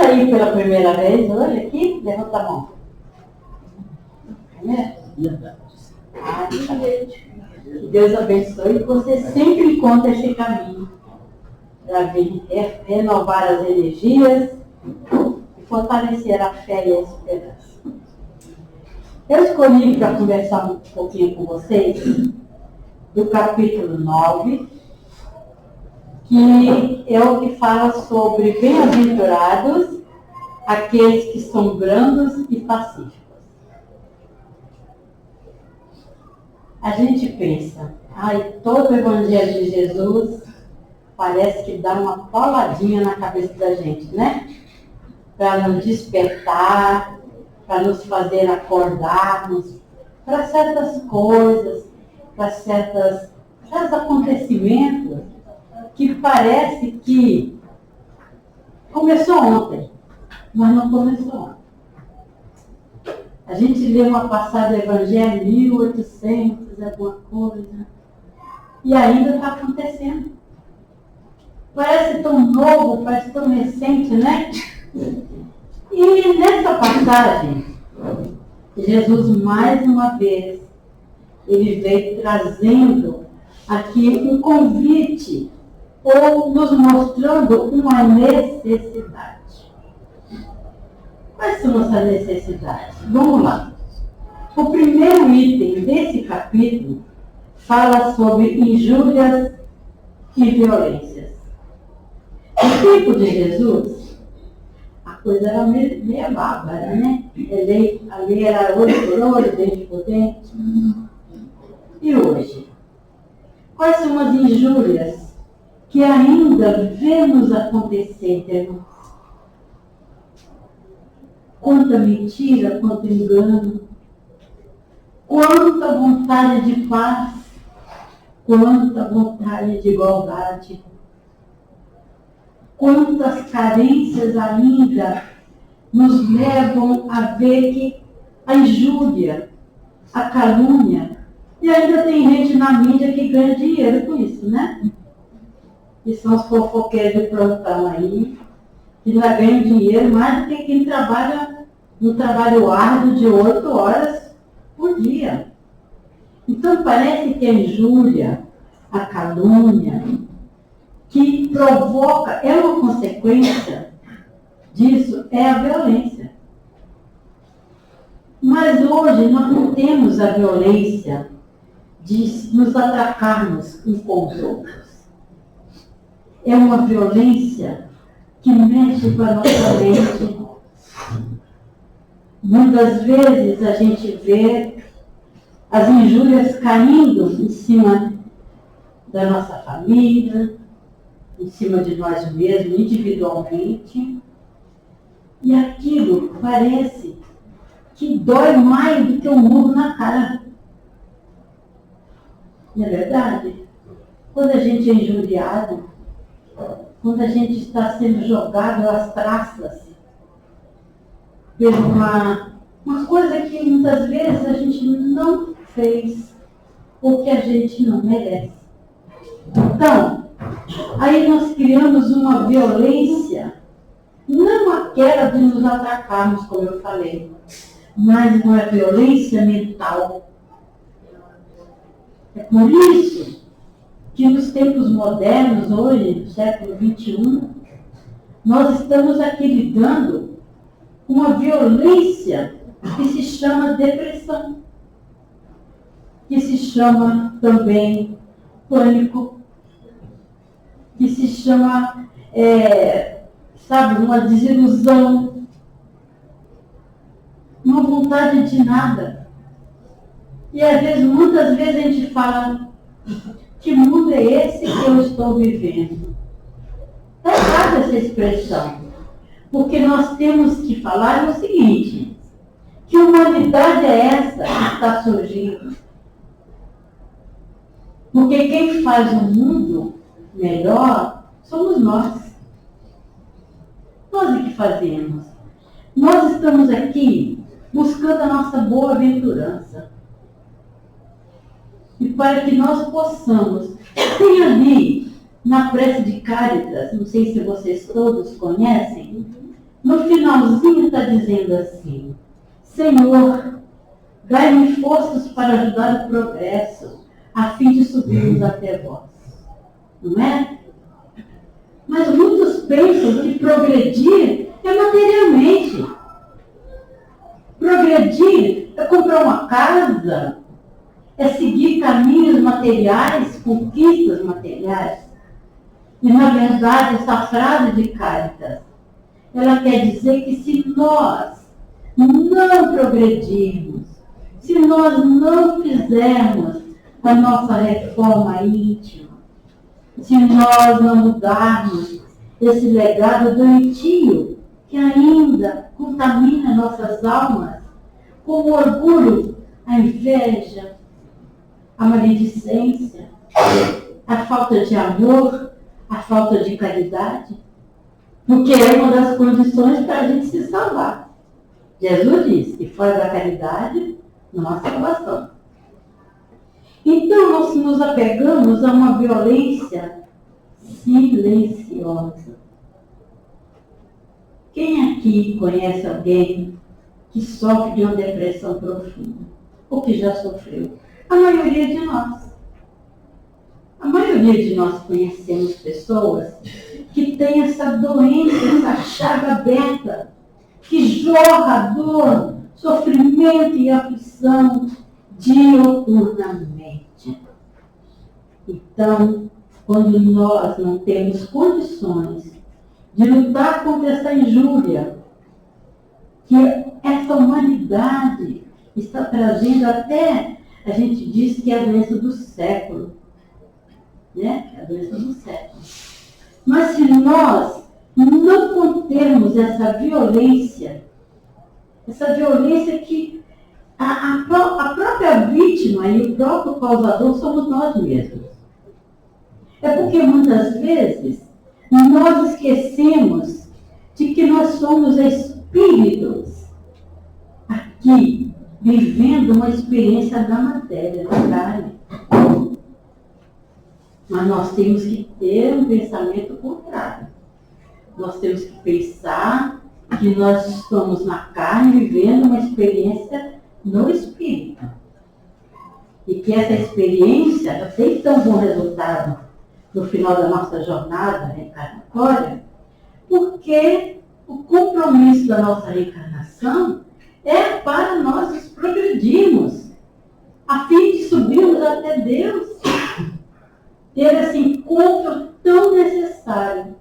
aí pela primeira vez hoje aqui? Levanta a mão. É? Ah, que Deus abençoe e você sempre encontre esse caminho para renovar as energias e fortalecer a fé e a esperança. Eu escolhi para conversar um pouquinho com vocês do capítulo 9, que é o que fala sobre bem-aventurados aqueles que são brandos e pacíficos. A gente pensa, todo o Evangelho de Jesus parece que dá uma pauladinha na cabeça da gente, né? Para nos despertar, para nos fazer acordarmos para certas coisas, para certos acontecimentos que parece que começou ontem, mas não começou ontem. A gente lê uma passagem do Evangelho, 1800, alguma coisa, e ainda está acontecendo. Parece tão novo, parece tão recente, né? E nessa passagem, Jesus, mais uma vez, ele veio trazendo aqui um convite, ou nos mostrando uma necessidade. Quais são essas necessidades? Vamos lá. O primeiro item desse capítulo fala sobre injúrias e violências. No tempo de Jesus, a coisa era meio bárbara, né? A lei era olho por olho, dente por dente. E hoje? Quais são as injúrias que ainda vemos acontecer, irmãos? Quanta mentira, quanto engano, quanta vontade de paz, quanta vontade de igualdade, quantas carências ainda nos levam a ver que a injúria, a calúnia, e ainda tem gente na mídia que ganha dinheiro com isso, né? Que são os fofoqueiros de plantão aí, que já ganham dinheiro mais do que quem trabalha no trabalho árduo de 8 horas por dia. Então parece que a injúria, a calúnia, que provoca, é uma consequência disso, é a violência. Mas hoje nós não temos a violência de nos atacarmos uns com os outros. É uma violência que mexe com a nossa mente. Muitas vezes a gente vê as injúrias caindo em cima da nossa família, em cima de nós mesmos, individualmente. E aquilo parece que dói mais do que um murro na cara. Não é verdade? Quando a gente é injuriado, quando a gente está sendo jogado às traças por uma coisa que muitas vezes a gente não fez, ou que a gente não merece. Então, aí nós criamos uma violência, não aquela de nos atacarmos, como eu falei, mas uma violência mental. É por isso que nos tempos modernos, hoje, no século XXI, nós estamos aqui lidando com uma violência que se chama depressão, que se chama também pânico, que se chama, uma desilusão, uma vontade de nada. E às vezes, muitas vezes a gente fala, que mundo é esse que eu estou vivendo? Está errada essa expressão, porque nós temos que falar o seguinte, que humanidade é essa que está surgindo? Porque quem faz um mundo melhor somos nós. Nós é que fazemos. Nós estamos aqui buscando a nossa boa-aventurança. E para que nós possamos, tem ali na prece de Cáritas, não sei se vocês todos conhecem, No finalzinho está dizendo assim: Senhor, dai-me forças para ajudar o progresso, a fim de subirmos até vós. Não é? Mas muitos pensam que progredir é materialmente. Progredir é comprar uma casa, é seguir caminhos materiais, conquistas materiais. E, na verdade, essa frase de Cáritas, ela quer dizer que se nós não progredirmos, se nós não fizermos a nossa reforma íntima, se nós não mudarmos esse legado doentio que ainda contamina nossas almas, como o orgulho, a inveja, a maledicência, a falta de amor, a falta de caridade, porque é uma das condições para a gente se salvar. Jesus disse que fora da caridade não há salvação. Então nós nos apegamos a uma violência silenciosa. Quem aqui conhece alguém que sofre de uma depressão profunda? Ou que já sofreu? A maioria de nós. A maioria de nós conhecemos pessoas que têm essa doença, essa chaga aberta, que jorra dor, sofrimento e aflição diuturnamente. Então, quando nós não temos condições de lutar contra essa injúria, que essa humanidade está trazendo até, a gente diz que é a doença do século, né? É a doença do século. Mas se nós não contermos essa violência que a própria vítima e o próprio causador somos nós mesmos. É porque muitas vezes nós esquecemos de que nós somos espíritos aqui, vivendo uma experiência da matéria, da carne. Mas nós temos que ter um pensamento contrário. Nós temos que pensar que nós estamos na carne vivendo uma experiência no espírito. E que essa experiência já tem tão bom resultado no final da nossa jornada reencarnatória, porque o compromisso da nossa reencarnação é para nós progredirmos, a fim de subirmos até Deus, ter esse encontro tão necessário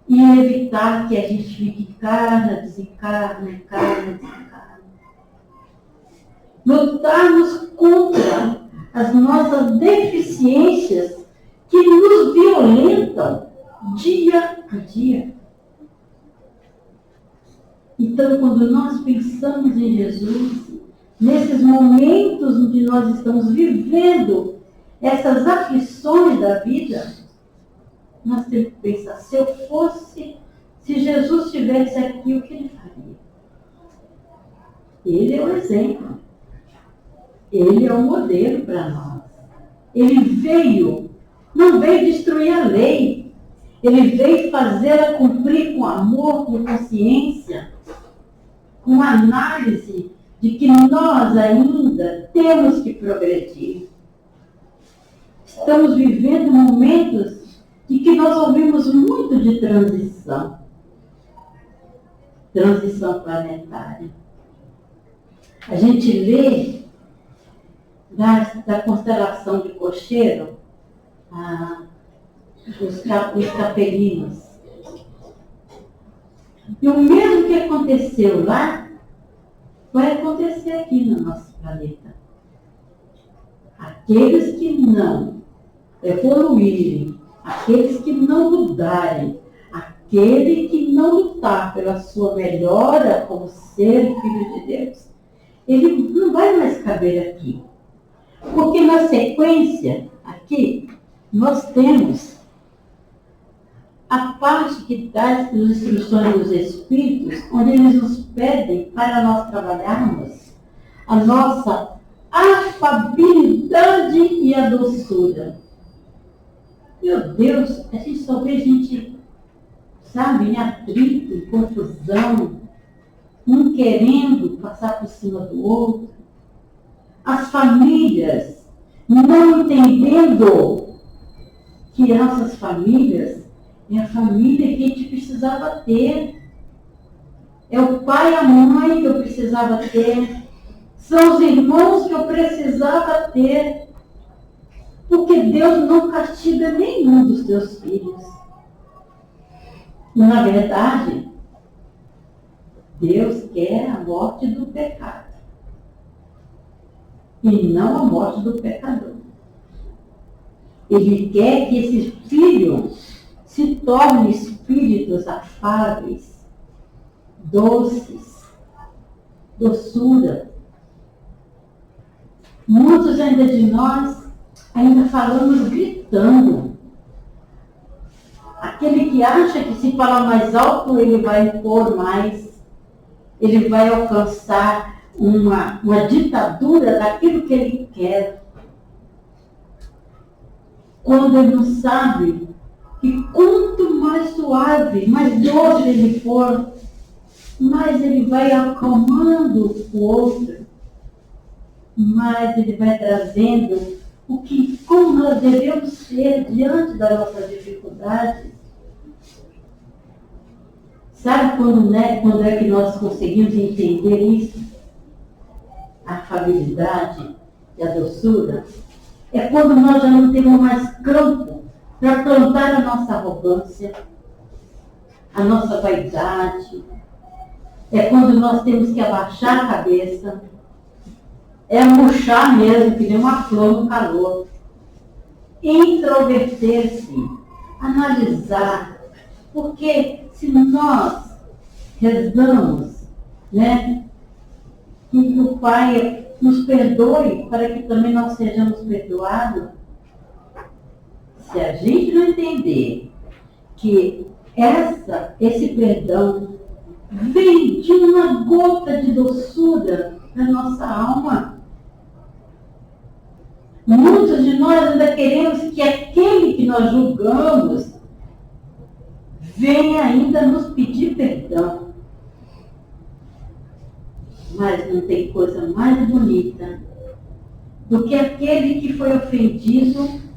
e evitar que a gente fique encarna, desencarna, desencarna. Lutarmos contra as nossas deficiências que nos violentam dia a dia. Então, quando nós pensamos em Jesus, nesses momentos onde nós estamos vivendo essas aflições da vida, nós temos que pensar, se Jesus estivesse aqui, o que ele faria? Ele é o exemplo. Ele é o modelo para nós. Ele não veio destruir a lei. Ele veio fazê-la cumprir com amor, com consciência, com análise de que nós ainda temos que progredir. Estamos vivendo momentos em que nós ouvimos muito de transição planetária. A gente lê da constelação de Cocheiro, os capelinos. E o mesmo que aconteceu lá, vai acontecer aqui no nosso planeta. Aqueles que não evoluírem, aqueles que não mudarem, aquele que não lutar pela sua melhora como ser e filho de Deus, ele não vai mais caber aqui. Porque na sequência, aqui, nós temos a parte que dá as instruções dos Espíritos, onde eles nos pedem para nós trabalharmos a nossa afabilidade e a doçura. Meu Deus, a gente só vê gente sabe, em atrito, em confusão, um querendo passar por cima do outro. As famílias não entendendo que nossas famílias é a família que a gente precisava ter. É o pai e a mãe que eu precisava ter. São os irmãos que eu precisava ter. Porque Deus não castiga nenhum dos teus filhos. Na verdade, Deus quer a morte do pecado. E não a morte do pecador. Ele quer que esse filho se torne espíritos afáveis, doces, doçura. Muitos ainda de nós ainda falamos gritando. Aquele que acha que se falar mais alto ele vai impor mais, ele vai alcançar uma ditadura daquilo que ele quer. Quando ele não sabe que quanto mais suave, mais doce ele for, mais ele vai acalmando o outro, mais ele vai trazendo como nós devemos ser diante das nossas dificuldades. Sabe quando é que nós conseguimos entender isso? A afabilidade e a doçura? É quando nós já não temos mais campo para plantar a nossa arrogância, a nossa vaidade. É quando nós temos que abaixar a cabeça. É murchar mesmo, que nem uma flor no calor. Introverter-se, analisar. Porque se nós rezamos, que o Pai nos perdoe para que também nós sejamos perdoados, se a gente não entender que esse perdão vem de uma gota de doçura na nossa alma, muitos de nós ainda queremos que aquele que nós julgamos venha ainda nos pedir perdão. Mas não tem coisa mais bonita do que aquele que foi ofendido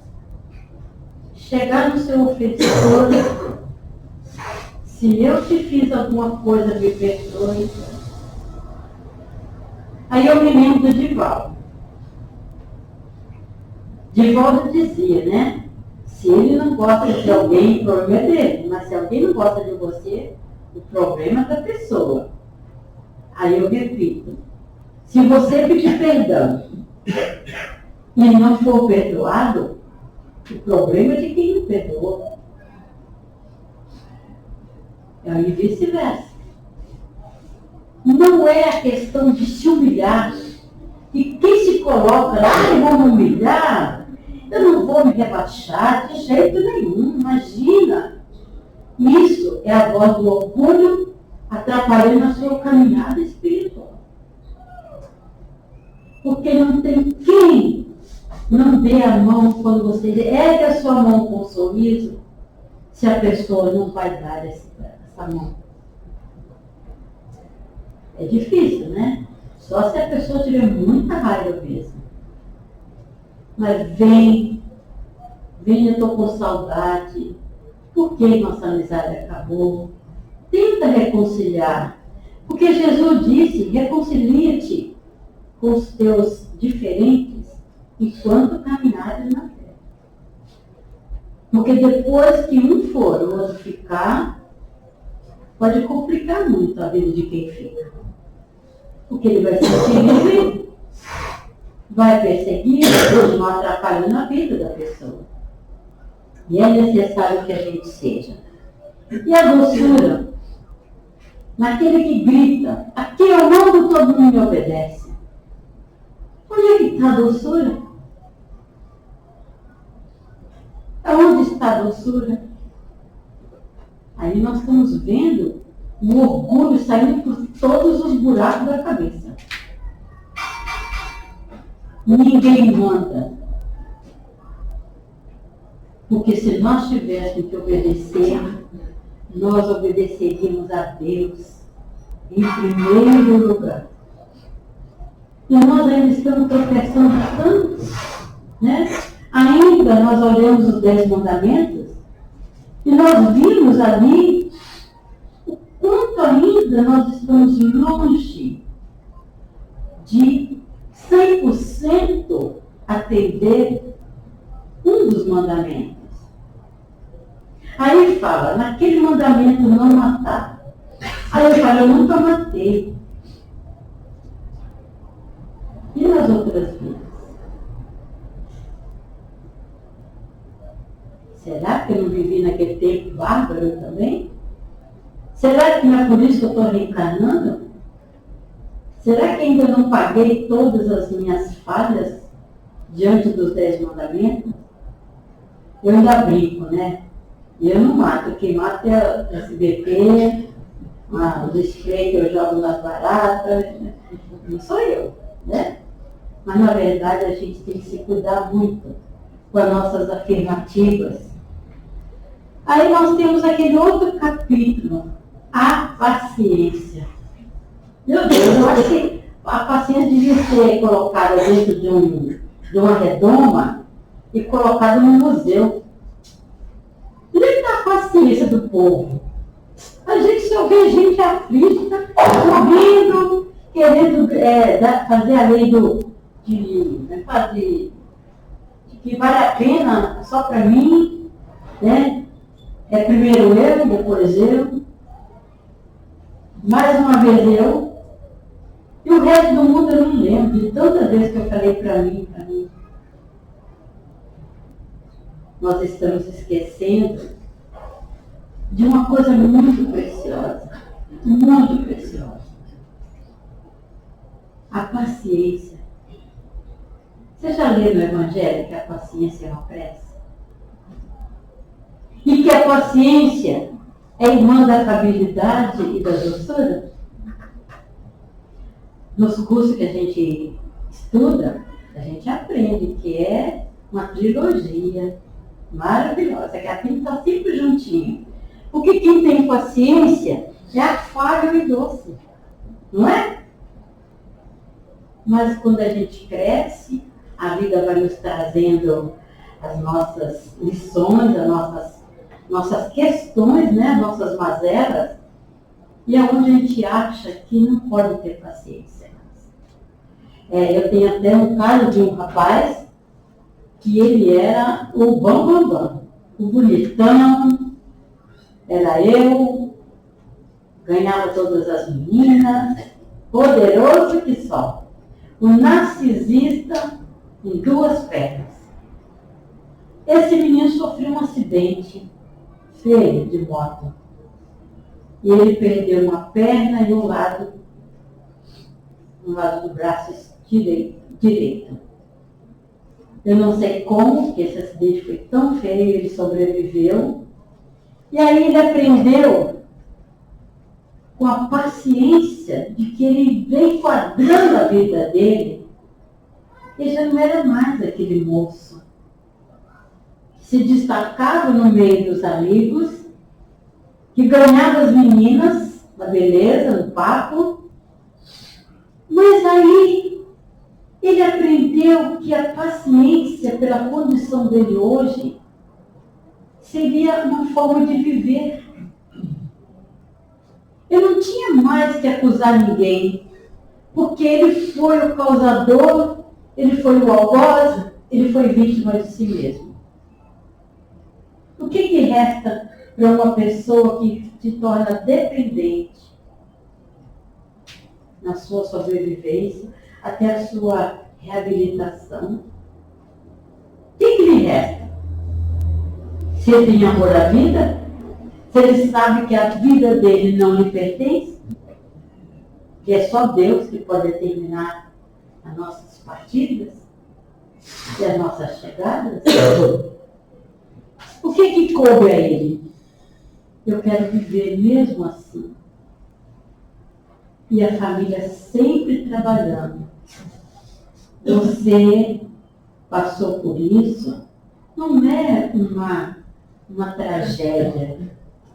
chegar no seu ofensor. Se eu te fiz alguma coisa, me perdoe. Aí eu me lembro do Divaldo. Divaldo dizia, se ele não gosta de alguém, o problema é dele. Mas se alguém não gosta de você, o problema é da pessoa. Aí eu repito, se você pedir perdão e não for perdoado, o problema é de quem não perdoou. E vice-versa. Não é a questão de se humilhar. E quem se coloca lá, eu vou me humilhar, eu não vou me rebaixar de jeito nenhum, imagina. Isso é a voz do orgulho atrapalhando a sua caminhada espiritual. Porque não tem quem não dê a mão quando você ergue a sua mão com um sorriso, se a pessoa não vai dar essa mão. É difícil, Só se a pessoa tiver muita raiva mesmo. Mas vem, eu estou com saudade. Por que nossa amizade acabou? Tenta reconciliar. Porque Jesus disse, reconcilia-te com os teus diferentes enquanto caminhares na fé. Porque depois que um for, o outro ficar, pode complicar muito a vida de quem fica. Porque ele vai sentir livre, vai perseguir, continuar atrapalhando a vida da pessoa. E é necessário que a gente seja. E a doçura? Naquele que grita, aqui eu mando, todo mundo me obedece. Onde é que está a doçura? Aonde está a doçura? Aí nós estamos vendo o orgulho saindo por todos os buracos da cabeça. Ninguém manda. Porque se nós tivéssemos que obedecer, nós obedeceríamos a Deus em primeiro lugar. E nós ainda estamos tropeçando tanto, né? Ainda nós olhamos os 10 mandamentos e nós vimos ali o quanto ainda nós estamos longe de 100% atender um dos mandamentos. Aí fala, naquele mandamento não matar. Aí eu falo, eu nunca matei. E nas outras vidas? Será que eu não vivi naquele tempo bárbaro também? Será que não é por isso que eu estou reencarnando? Será que ainda não paguei todas as minhas falhas diante dos 10 mandamentos? Eu ainda brinco, né? E eu não mato. Quem mata é o SBT, os spray que eu jogo nas baratas. Não sou eu, né? Mas, na verdade, a gente tem que se cuidar muito com as nossas afirmativas. Aí nós temos aquele outro capítulo, a paciência. Meu Deus, eu acho que a paciência devia ser colocada dentro de uma redoma e colocada no museu. Onde é que está a paciência do povo? A gente só vê gente aflita, correndo, querendo fazer a lei de que vale a pena só para mim, né? É primeiro eu, depois eu, mais uma vez eu, e o resto do mundo eu não lembro de tantas vezes que eu falei para mim. Nós estamos esquecendo de uma coisa muito preciosa, muito preciosa. A paciência. Você já leu no Evangelho que a paciência é uma prece? E que a paciência é irmã da afabilidade e da doçura? Nos cursos que a gente estuda, a gente aprende que é uma trilogia maravilhosa, que aquilo está sempre juntinho. Porque quem tem paciência é afável e doce, não é? Mas quando a gente cresce, a vida vai nos trazendo as nossas lições, as nossas questões, né? As nossas mazelas, e é onde a gente acha que não pode ter paciência. Eu tenho até um caso de um rapaz que ele era o bambambam, o bonitão, era eu, ganhava todas as meninas, poderoso que só. O narcisista em 2 pernas. Esse menino sofreu um acidente feio de moto. E ele perdeu uma perna e um lado do braço direito. Eu não sei como, porque esse acidente foi tão feio, ele sobreviveu. E aí ele aprendeu com a paciência de que ele veio quadrando a vida dele. Ele já não era mais aquele moço que se destacava no meio dos amigos, que ganhava as meninas na beleza, no papo. Mas aí ele aprendeu que a paciência, pela condição dele hoje, seria uma forma de viver. Eu não tinha mais que acusar ninguém, porque ele foi o causador, ele foi o algoz, ele foi vítima de si mesmo. O que resta para uma pessoa que se torna dependente na sua sobrevivência, até a sua reabilitação? O que lhe resta? Se ele tem amor à vida, se ele sabe que a vida dele não lhe pertence, que é só Deus que pode determinar as nossas partidas e as nossas chegadas, o que coube a ele? Eu quero viver mesmo assim. E a família sempre trabalhando. Você passou por isso, não é uma tragédia.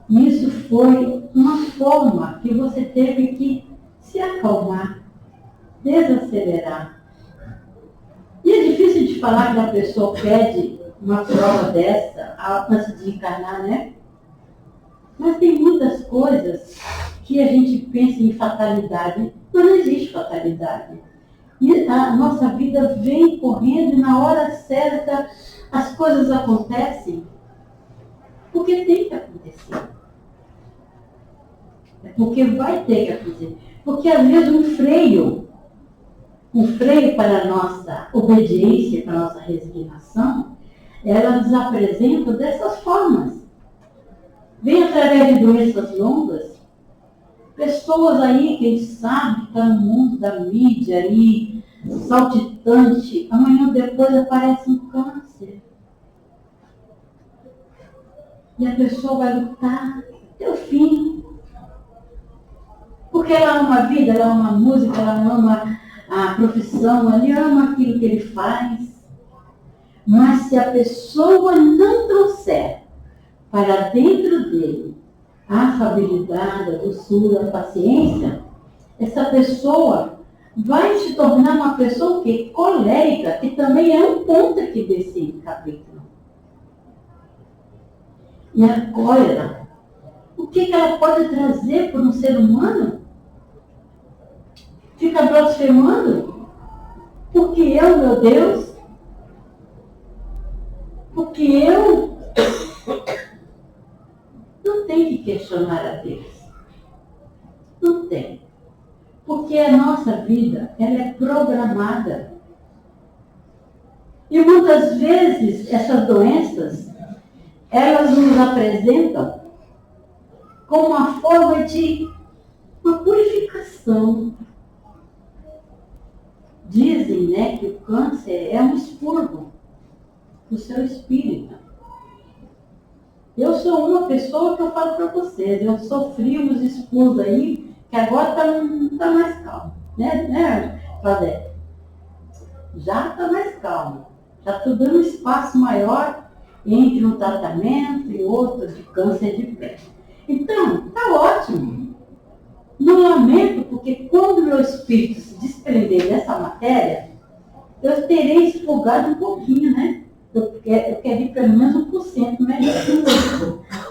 Isso foi uma forma que você teve que se acalmar, desacelerar. E é difícil de falar que a pessoa pede uma prova dessa antes de encarnar, né? Mas tem muitas coisas que a gente pensa em fatalidade, mas não existe fatalidade. E a nossa vida vem correndo e na hora certa as coisas acontecem porque tem que acontecer. É porque vai ter que acontecer. Porque às vezes um freio para a nossa obediência, para a nossa resignação, ela nos apresenta dessas formas. Vem através de doenças longas, pessoas aí que a gente sabe que está no mundo da mídia aí, saltitante, amanhã depois aparece um câncer. E a pessoa vai lutar até o fim. Porque ela ama a vida, ela ama a música, ela ama a profissão, ela ama aquilo que ele faz. Mas se a pessoa não trouxer para dentro dele a afabilidade, a doçura, a paciência, essa pessoa vai se tornar uma pessoa que colérica, que também é um ponto aqui desse capítulo. E a cólera, o que ela pode trazer para um ser humano? Fica blasfemando? Porque eu, meu Deus? Porque eu não tenho que questionar a Deus. Não tem. Porque a nossa vida, ela é programada. E muitas vezes essas doenças, elas nos apresentam como uma forma de uma purificação. Dizem, né, que o câncer é um expurgo do seu espírito. Eu sou uma pessoa que eu falo para vocês, eu sofri uns expurgos aí, que agora tá mais calmo, né, Claudete? Já está mais calmo. Já estou dando um espaço maior entre um tratamento e outro de câncer de pele. Então, está ótimo. Não lamento, porque quando meu espírito se desprender dessa matéria, eu terei expurgado um pouquinho, né? Eu quero ir pelo menos 1% melhor,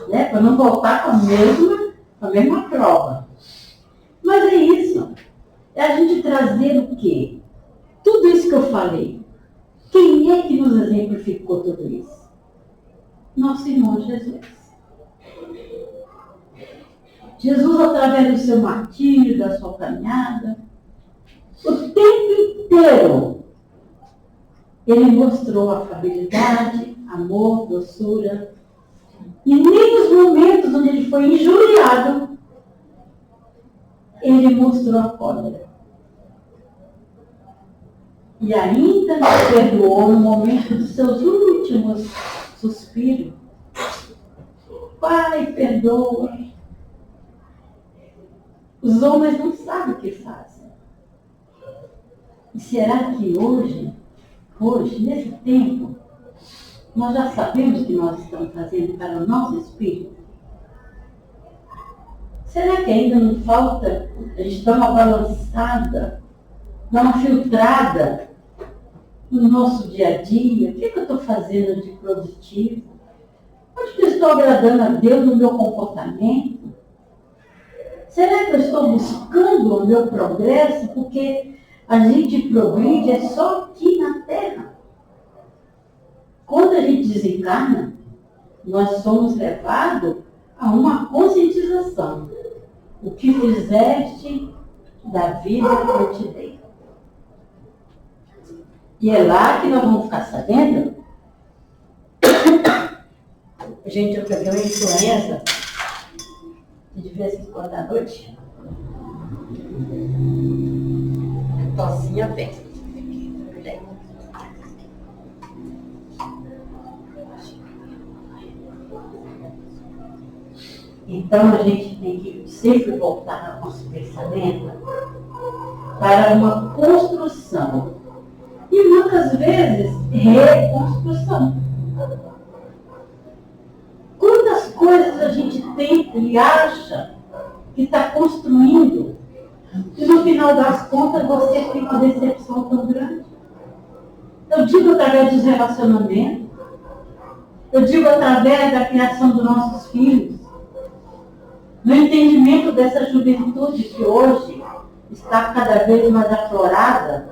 né? Para não voltar com a mesma prova. Mas é isso. É a gente trazer o quê? Tudo isso que eu falei. Quem é que nos exemplificou tudo isso? Nosso irmão Jesus. Jesus, através do seu martírio, da sua caminhada, o tempo inteiro, ele mostrou afabilidade, amor, doçura. E nem nos momentos onde ele foi injuriado, ele mostrou a cólera. E ainda nos perdoou no momento dos seus últimos suspiros. Pai, perdoa. Os homens não sabem o que fazem. E será que hoje, nesse tempo, nós já sabemos o que nós estamos fazendo para o nosso espírito? Será que ainda não falta a gente dar uma balançada, dar uma filtrada no nosso dia a dia? O que eu estou fazendo de produtivo? Onde que eu estou agradando a Deus no meu comportamento? Será que eu estou buscando o meu progresso? Porque a gente progride é só aqui na Terra. Quando a gente desencarna, nós somos levados a uma conscientização. O que fizeste da vida que eu te dei. E é lá que nós vamos ficar sabendo. Gente, eu peguei uma influenza de vez em quando à noite. A tocinha vem. Então a gente tem que sempre voltar ao nosso pensamento para uma construção. E muitas vezes reconstrução. Quantas coisas a gente tempo e acha que está construindo. E no final das contas você tem uma decepção tão grande. Eu digo através dos relacionamentos. Eu digo através da criação dos nossos filhos. No entendimento dessa juventude que hoje está cada vez mais aflorada,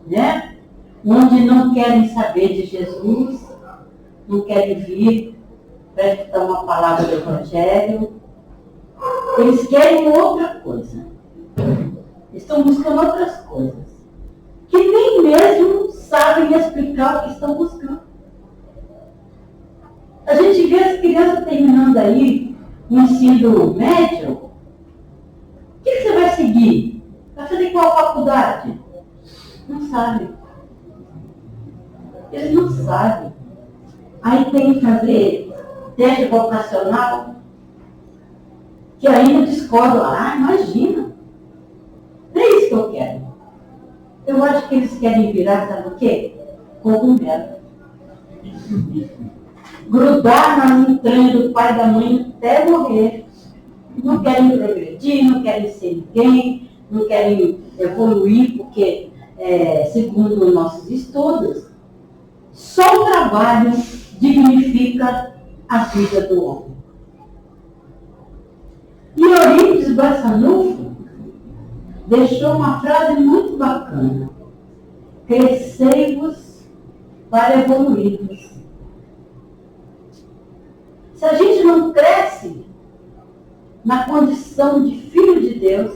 né? Onde não querem saber de Jesus, não querem vir para escutar uma palavra do Evangelho. Eles querem outra coisa. Estão buscando outras coisas. Que nem mesmo sabem explicar o que estão buscando. A gente vê as crianças terminando aí o ensino médio. O que você vai seguir? Vai fazer qual faculdade? Não sabe. Eles não sabem. Aí tem que fazer teste vocacional, que ainda discordam. Ah, imagina. Não é isso que eu quero. Eu acho que eles querem virar, sabe o quê? Cogumelo. Grudar no entranho do pai e da mãe até morrer. Não querem progredir, não querem ser ninguém, não querem evoluir, porque, segundo os nossos estudos, só o trabalho dignifica a vida do homem. E Eurípides Barçanufo deixou uma frase muito bacana. Crescei-vos para evoluir-vos. Se a gente não cresce na condição de filho de Deus,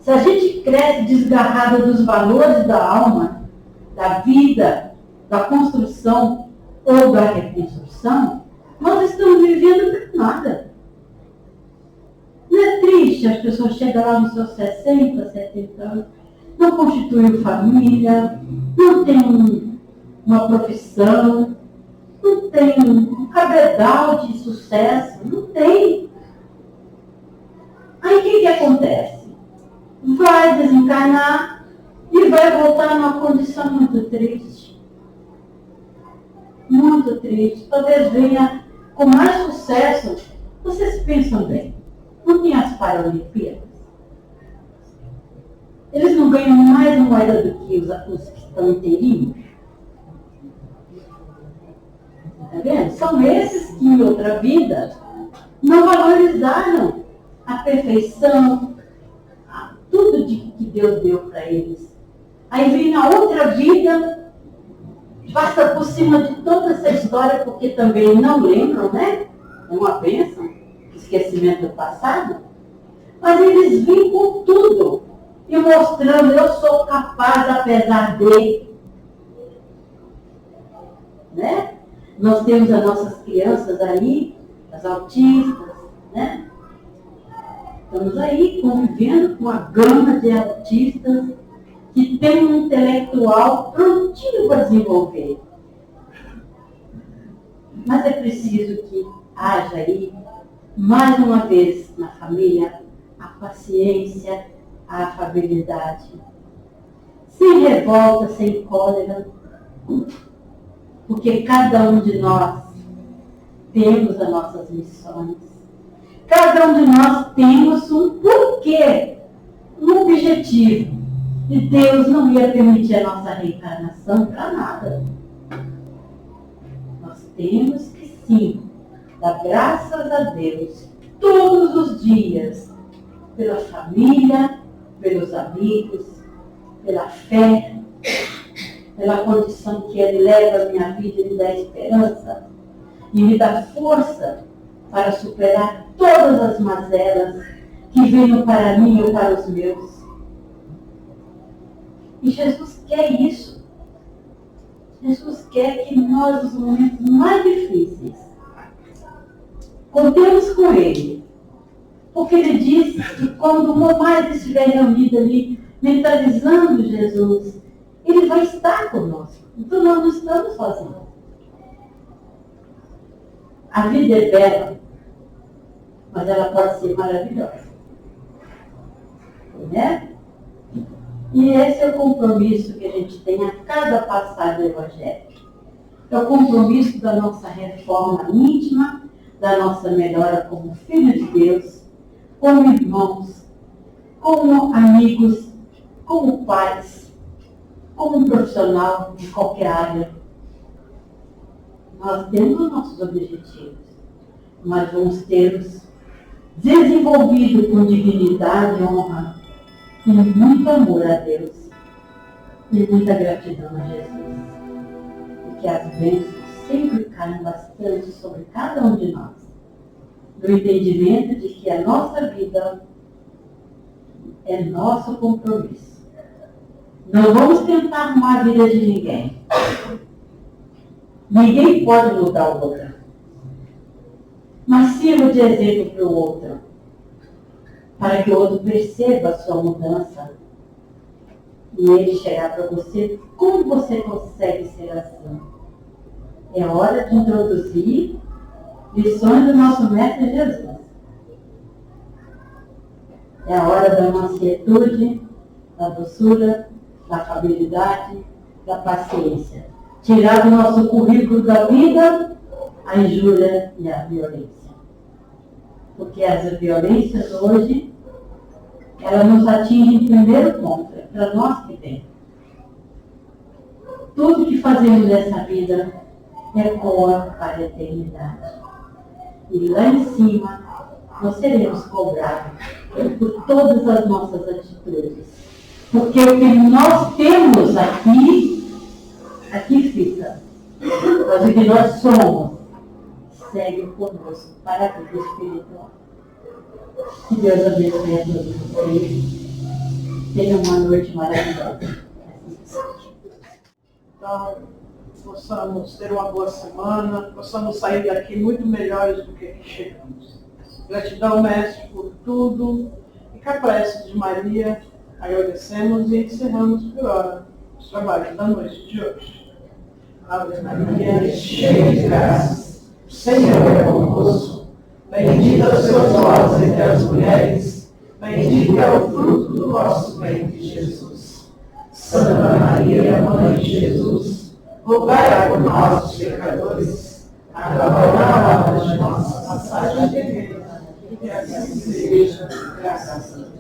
se a gente cresce desgarrado dos valores da alma, da vida, da construção ou da reconstrução, nós estamos vivendo para nada. Não é triste? As pessoas chegam lá nos seus 60, 70 anos, não constituem família, não têm uma profissão, não tem um cabedal de sucesso, não tem. Aí o que acontece? Vai desencarnar e vai voltar numa condição muito triste. Muito triste. Talvez venha com mais sucesso. Vocês pensam bem, não tem as Paralimpíadas? Eles não ganham mais moeda do que os que estão inteirinhos? Tá vendo? São esses que em outra vida não valorizaram a perfeição, tudo que Deus deu para eles. Aí vem na outra vida, passa por cima de toda essa história, porque também não lembram, né? É uma bênção, esquecimento do passado. Mas eles vêm com tudo e mostrando, eu sou capaz apesar de. Né? Nós temos as nossas crianças aí, as autistas, né? Estamos aí convivendo com uma gama de autistas que tem um intelectual prontinho para desenvolver. Mas é preciso que haja aí, mais uma vez na família, a paciência, a afabilidade. Sem revolta, sem cólera. Porque cada um de nós temos as nossas missões. Cada um de nós temos um porquê, um objetivo. E Deus não ia permitir a nossa reencarnação para nada. Nós temos que sim, dar graças a Deus todos os dias, pela família, pelos amigos, pela fé, pela condição que Ele leva a minha vida e me dá esperança e me dá força para superar todas as mazelas que venham para mim ou para os meus. E Jesus quer isso. Jesus quer que nós, nos momentos mais difíceis, contemos com Ele. Porque Ele disse que quando o mais estiver reunido ali, mentalizando Jesus, Ele vai estar conosco. Então nós não estamos sozinhos. A vida é bela, mas ela pode ser maravilhosa. Né? E esse é o compromisso que a gente tem a cada passagem do Evangelho. É o compromisso da nossa reforma íntima, da nossa melhora como filhos de Deus, como irmãos, como amigos, como pais, como um profissional de qualquer área. Nós temos os nossos objetivos, mas vamos tê-los desenvolvido com dignidade, honra e muito amor a Deus e muita gratidão a Jesus. E que as bênçãos sempre caem bastante sobre cada um de nós, no entendimento de que a nossa vida é nosso compromisso. Não vamos tentar arrumar a vida de ninguém. Ninguém pode mudar o outro. Mas sirva de exemplo para o outro, para que o outro perceba a sua mudança e ele chegar para você, como você consegue ser assim? É hora de introduzir lições do nosso Mestre Jesus. É a hora da mansietude, da doçura, da afabilidade, da paciência. Tirar do nosso currículo da vida a injúria e a violência. Porque as violências hoje, elas nos atingem em primeiro ponto, é para nós que tem. Tudo que fazemos nessa vida ecoa para a eternidade. E lá em cima, nós seremos cobrados por todas as nossas atitudes. Porque o que nós temos aqui fica. Mas o que nós somos, segue conosco para a vida espiritual. Que Deus abençoe a todos vocês. Tenham uma noite maravilhosa. Então, possamos ter uma boa semana, possamos sair daqui muito melhores do que aqui chegamos. Gratidão, Mestre, por tudo. E com a prece de Maria, agradecemos e encerramos por hora os trabalhos da noite de hoje. Ave Maria, cheia de graça, o Senhor é convosco. Bendita sois vós entre as mulheres, bendito é o fruto do vosso ventre, Jesus. Santa Maria, Mãe de Jesus, rogai por nós, os pecadores, agora na hora de nossa passagem de vida. Que assim seja, graças a Deus.